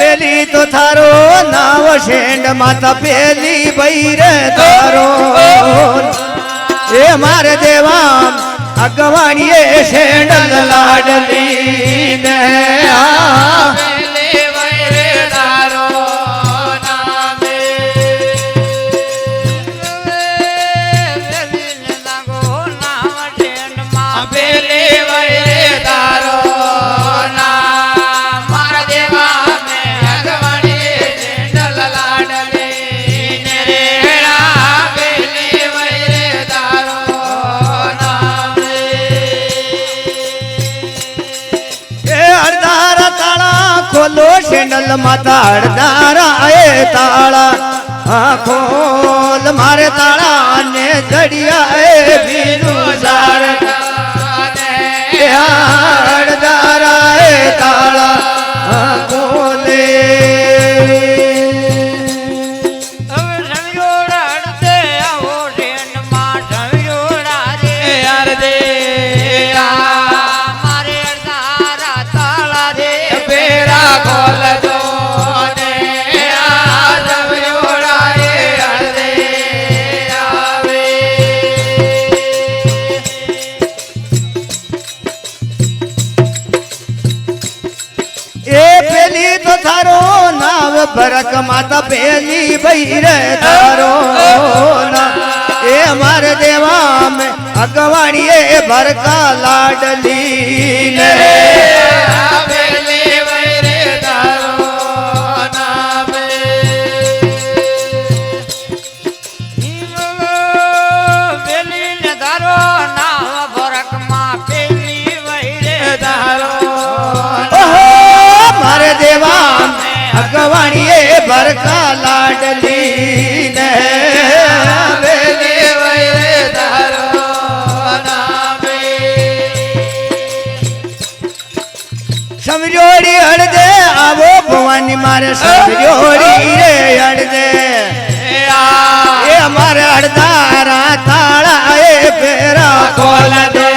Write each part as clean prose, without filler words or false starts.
पेली तो थारो नाव शेंड माता पेली भैर तारो ए मारे देवा अगवाणिये शेंड लाडली ने खोलो शेंडल माता अड़दारा ए ताला खोल मारे ताला ने जड़िया ए बीरू जार अड़दारा ए ताला खोले भरक माता पेली भैर तारो ना ए हमारे देवा में अगवाणी भरका लाडली ने अगवाणिये भरका लाडली ने बेली वैरे तारो नामे समझोड़ी हड़ दे आवो भवानी मारे समझोड़ी रे हड़ दे ये हमारे हड़दारा ताड़ा ए फेरा खोल दो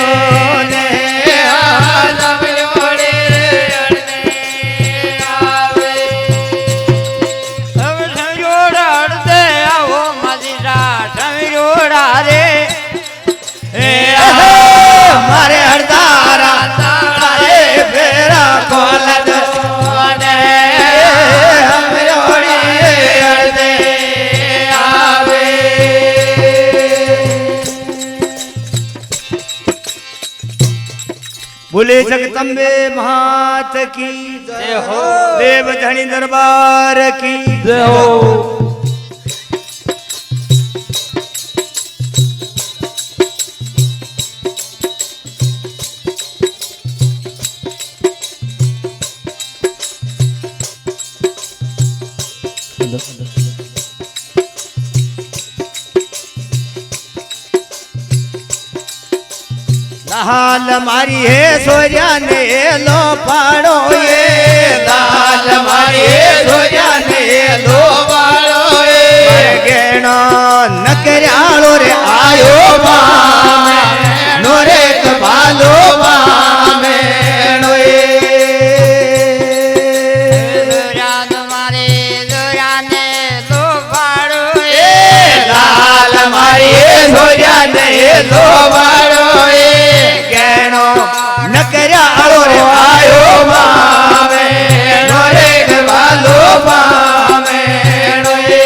हमारे हरदारा तारे फेरा खोल दो हम जोड़ी हरदे आवे बोले जगदम्बे मात की जय हो देव धनी दरबार की जय हो लाल मारी है सोरिया ने लो पाड़ो ये लाल मारी है सोरिया ने लो पाड़ो ये गेणो नकरालो रे आयो मामे नोरे कबालो मामे नोए सोरिया मारी सोरिया ने लो पाड़ो ये लाल मारी है सोरिया ने लो पाड़ो नकरालो रे आयो मामे नोरे गवालो मामे नोए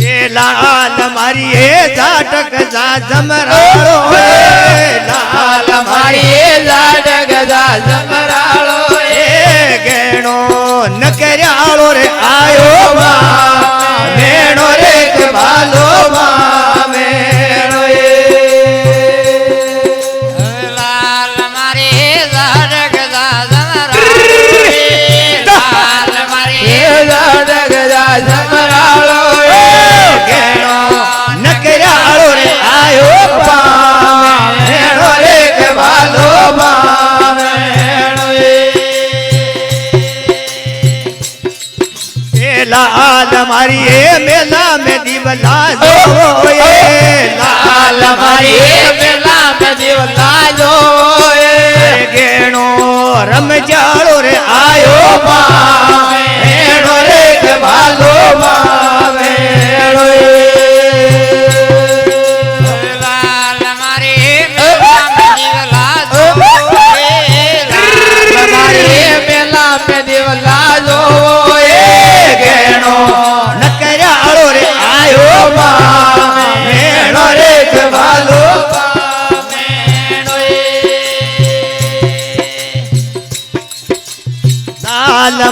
ये लाल मारी जाटक जा जमरालो लाल मारी जाटक जा जमरालो गेणो नकरालो रे आयो मामे नोरे गवालो मामे जमरालो गेणो नकरालो रे आयो पामे रे के भालो लाल मारी मेला में दीवला जो लाल मारी मेला में दीवला जो ભમચાળો રે આયો મેળો રે કે ભાલો મેળો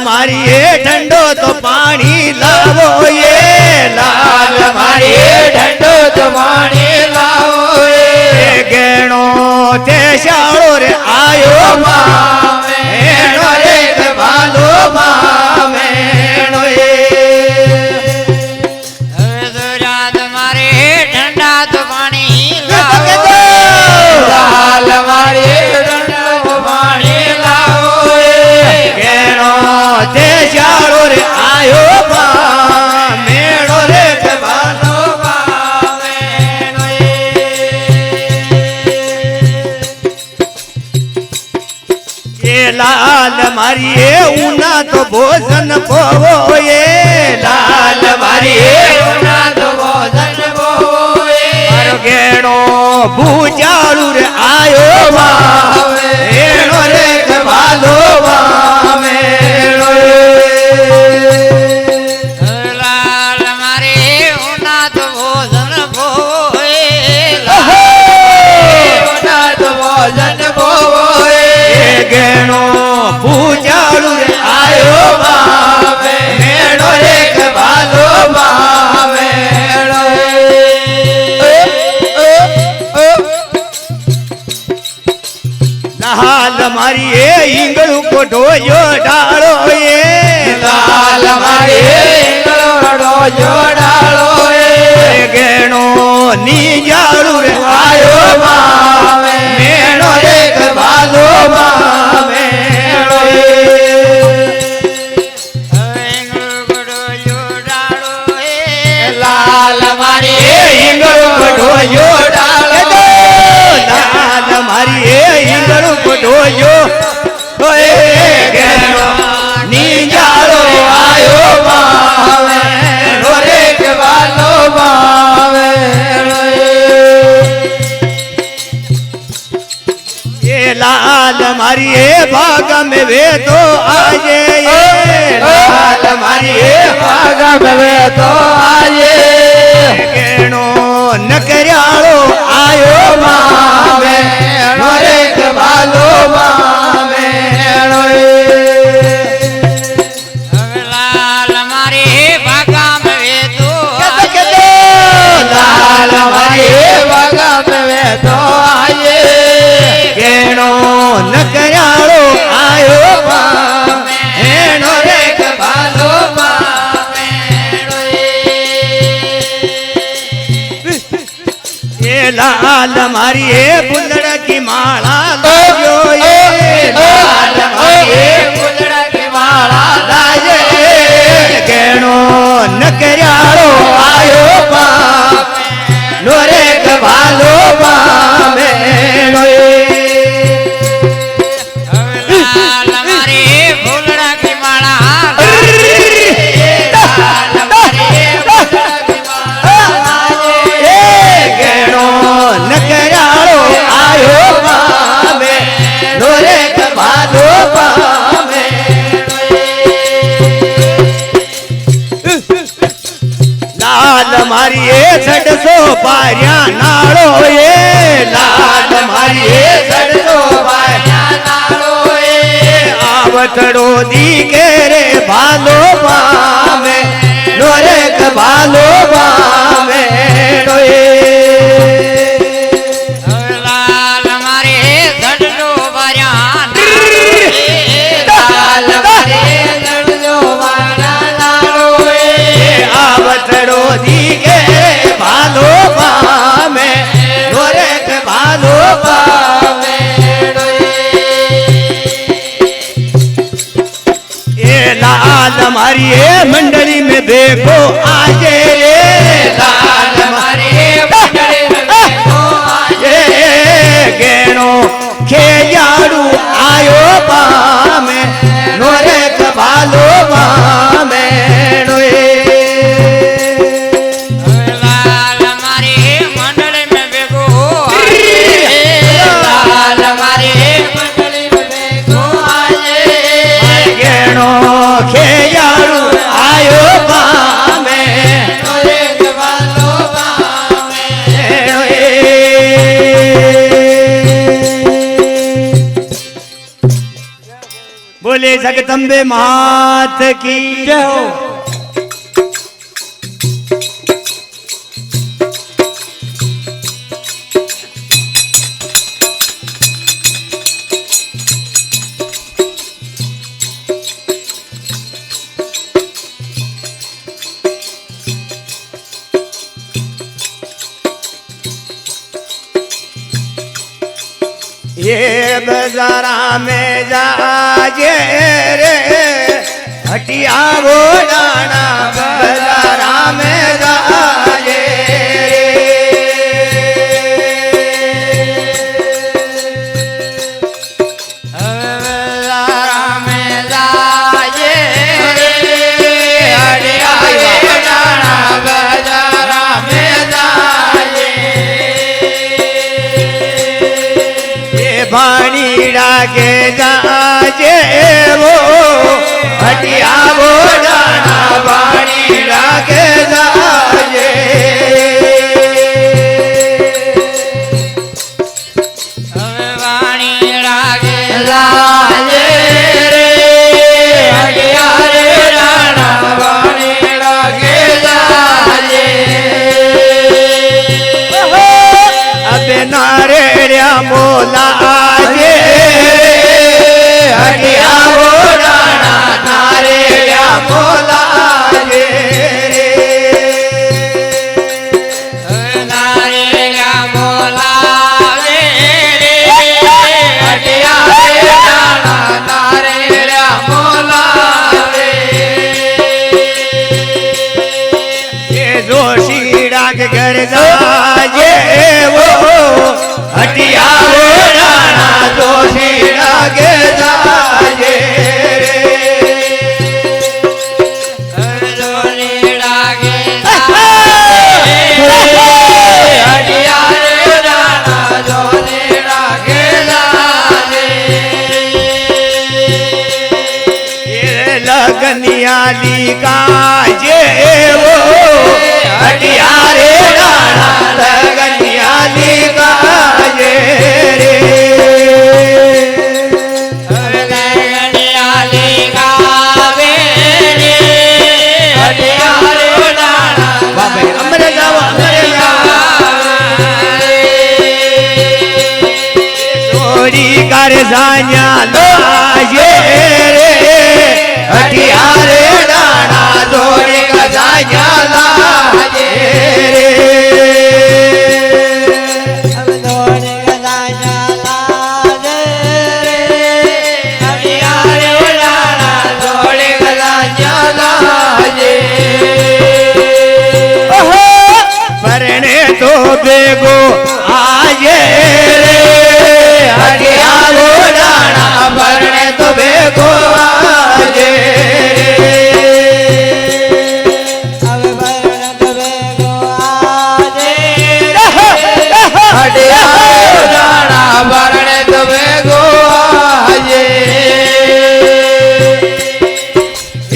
મારી એ ઠંડો તો પાણી લાવો એ લાલ મારી એ ઠંડો તો પાણી લાવો એ ગેણો તે શાળો રે આયો મેણો રે કે ભાલો મેણો એ રાત મારે ઠંડા તો પાણી લાવો લાલ મારી ઠંડો તો પાણી લાવો એ ગેણો તે શાળો રે આયો મેળો રે કે ભાલો મેણો એ લાલ મારી એ ઉના તો ભોજન પોવો એ લાલ મારી એ ઉના તો ભોજન પોવો એ મારો ગેણો ભૂજાળુ રે આયો મેળો રે કે ભાલો મેળો લાલ મારે ઉના તો ભોજન ભોએ ઉના તો ભોજન પોવો ગેણો પૂજાળુ રે આયો મેળો રે કે ભાલો મેળો લાલ મારી એ ઈંગળું કોઢોયો ડાળો એ લાલ મારી એ ઈંગળો જોડાળો એ ગેણો નીજાળુ રે આયો મેળો રે કે ભાલો મેળો લાલ મારી એ ઈંગળો કોઢોયો ડાળો લાલ મારી એ ઈંગળો કોઢોયો ઓએ ગેણો નીજાળો આયો મેળો રે કે ભાલો એ લાલ મારી એ ભાગ में वे तो आजे लाल मारी ए भाग में वे तो आजे गेणो नकरियाळो आयो मेणो रे के भालो मेणो લાલ મારે ભાગા મે તો लाल मारी ए भाग में वे तो आजे गेणो नकरियाळो आयो मेणो रे के भालो ये लाल मारी ए बुंदड़ की माला लाजो ये लाल मारी ए बुंदड़ की माला लाजे गेणो नकरियाळो आयो नोरे के भालो मेणो લાલ મારે ફૂલડા કી માળા લાલ મારે ફૂલડા કી માળા गेणो नकरियाळो आयो नोरे के भालो लाल मारी ए सड़सो पारिया नाड़ो ए लाल मारी ए सड़सो पारिया नाड़ो ए आवतड़ो दी के रे भालो पावे नोरे के भालो पावे લાલ મારે ધડડો ભર્યા लाल मारी ए सड़सो पारिया नाड़ो ए आवतड़ो दी के रे भालो पावे नोरे के भालो पावे ए लाल मारी ए मंडली में देखो आजे रे लाल मारी ए मंडली में देखो आजे गेणो खेजाड़ू आयो बोले जगदम्बे मात की जय हो। ये बाजारा में जाजे रे हटिया वो डाना बाजारा में जाजे बाजारा में जाजे हटिया वो डाना बाजारा में जाजे भाणीड़ा के जाजे वो हटिया वो डाना भाणीड़ा के जाजे वाणी रागे जाजे रे हटिया रे डाना वाणी रागे जाजे अबे नारेड़िया मोला आजे हटिया वो डाना नारेड़िया मोला आजे नारेगा मोला रे हटिया रे डाना नारेगा मोला रे ये जोशीड़ा के घर जाजे वो हटिया वो डाना जोशीड़ा के जाजे हटिया रे डाना जोनेड़ा के जाजे ये लगनियाली काजे वो हटिया रे डाना लगनियाली काजे रे गनियाली गावे रे हटिया रे डाना बाबे अमरे जाओ अमरे चोरी कर जान्या लाजे रे हटिया रे डाना चोरी कर जान्या लाजे रे हटिया रे डाना जोड़े गला लाजे परने तो बेगो आजे रे हटिया वो डाना परने तो बेगो आजे हटिया रे डाना भरने तुम्हें गोजे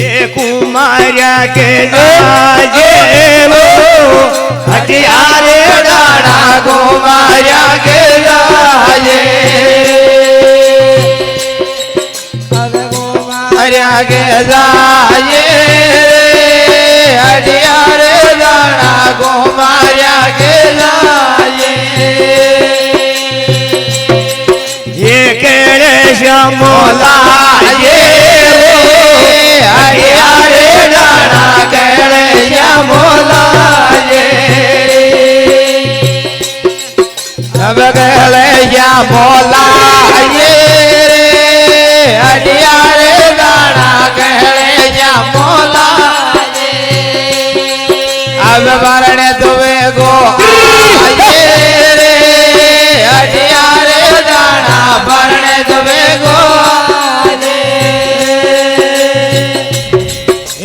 ये कुमारिया के जाजे वो हटिया रे डाना कुमारिया के जाजे हरिया के जाए हटिया रे डाना गोमारिया के जाए ये केड़े श्यामोला ये हटिया रे डाना केड़े श्यामोला ये अब केड़े श्यामोला ये हटिया रे डाना केड़े श्यामोला ये अब भरने तुम्हें गो आए रे हटिया रे डाना भरने तुम्हें गो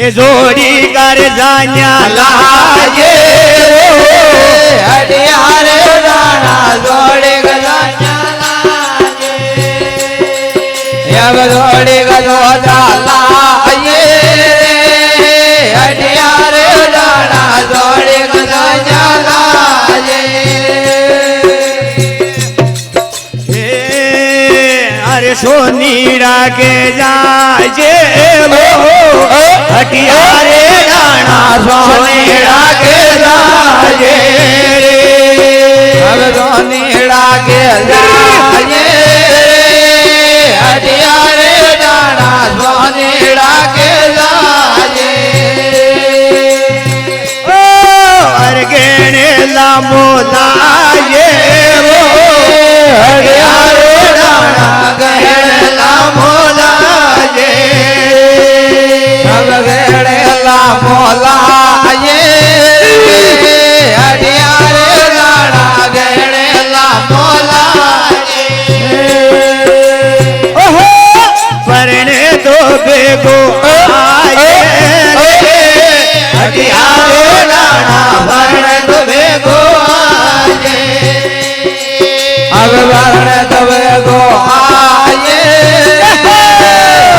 ये जोड़ी कर जान्या लाजे हटिया रे डाना जोड़े गला अब जोड़े गलो डाला ये हटिया रे डाना जोड़े गला अरे સોનીડા કે જાજે હટિયારે દાણા સોનીડા કે જાજે હવે સોનીડા કે જાજે હટિયારે દાણા સોનીડા કે જાજે અરગેણે લાંબો લાગે હટિયારે દાણા ગહેણે લાંબો લાગે ગેડેલા મોલાયે હડિયારે દાણા ગેડેલા મોલાયે ઓહો પરણે તો ભેગો આયે હટિયારે દાણા પરણે તો ભેગો આયે હવે વર્ણ તવે ગો આયે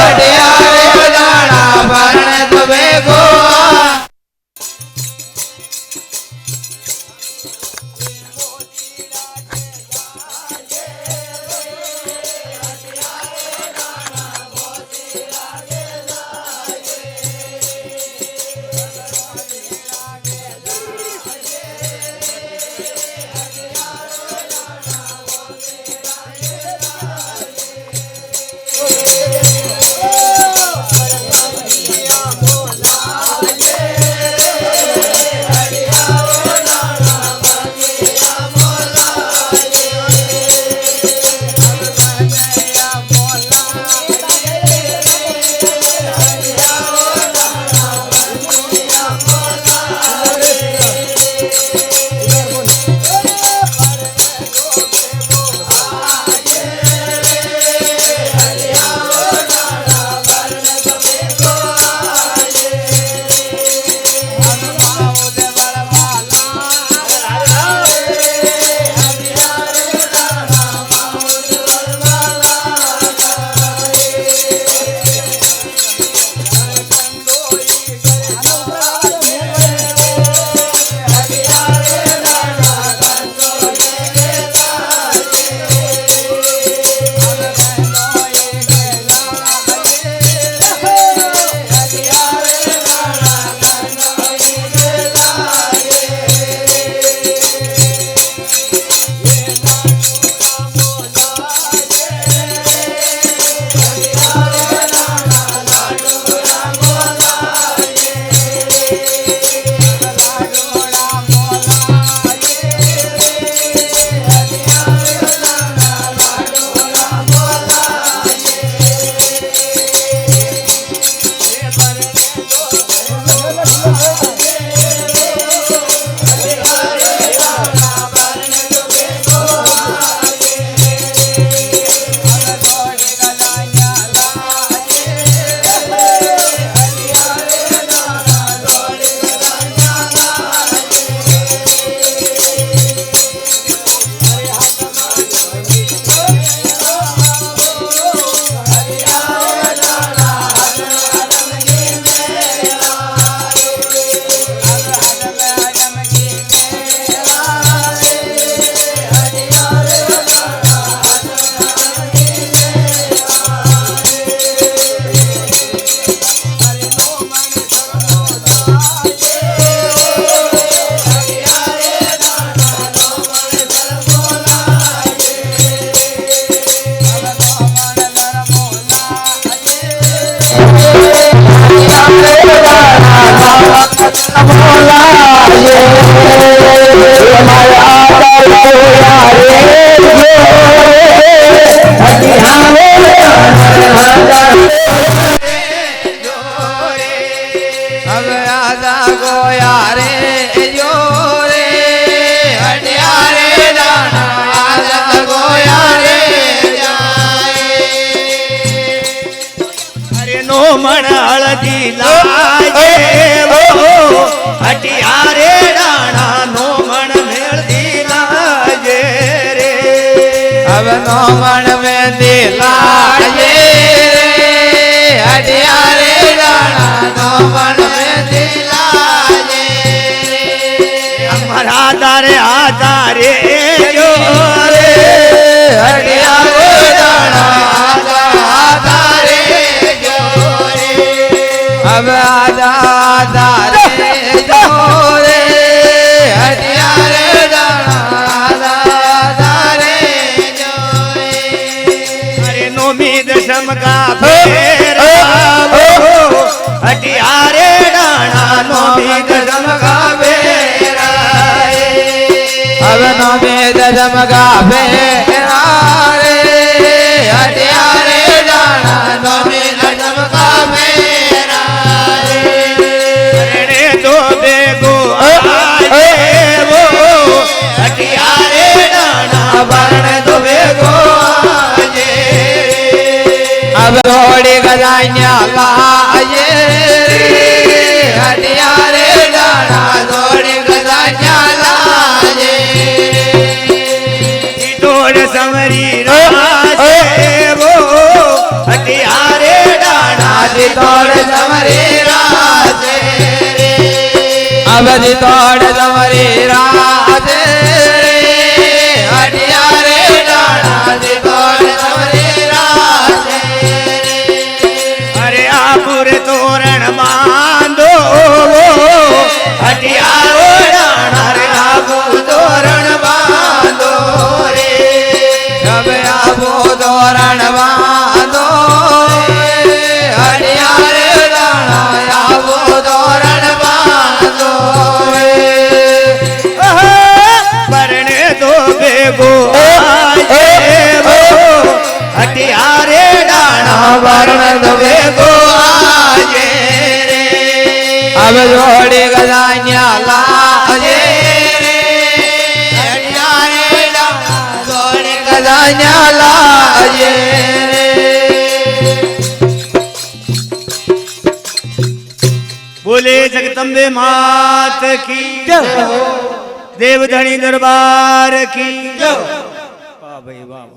હડિયારે દાણા વર્ણ તવે ગો હવે આજા ગોયા રે જો રે હડિયારે દાણા આજા ગોયા રે જાય અરે નો મણ હળદી લાગે હટિયારે દાણા નો મણ મેળદી લાગે રે હવે નો મણ મેંદી લાગે હડિયારે દાણા નો મણ મેંદી લાગે અમારા તારે આધારે જો રે હડિયારે દાણા ગજમકા ફેરાવો હટિયારે ડાણાનો બી ગજમકા ફેરાય હવે નો વેદ જમગા ફેરા રે હટિયારે દાણા નો વેદ જમગા ફેરા રે તો બેગો આયેવો હટિયારે ડાણા ભરણ તો ભેગો આજે હવે રોડી ગજાન્યા લાયે હટિયારે દાણા રોડી ગજાન્યા લાયે તોડ સમરી રાજેવો હટિયારે ડાણા આજી તોડ સમરી રાજે અવધિ તોડ સમરી રાજે હટિયારે દાણાજી તોડ સમરી રાજે અરે આપુર તોરણ બાંધો હટિયારો ડાણા રે આપુ તોરણ બાંધો રે હવે આબો તોરણ બાંધો હટિયારે દાણા આબો તોરણ બાંધો પરણે તો ભેગો આયેવો હટિયારે ડાણા વરણ તો ભેગો આજે રે હવે જોડી ગજાન્યા લાજે રે હટિયારે દાણા જોડી ગજાન્યા લાજે રે બોલે જગદંબે માત કી દેવધણી દરબાર કી વાહ ભાઈ વાહ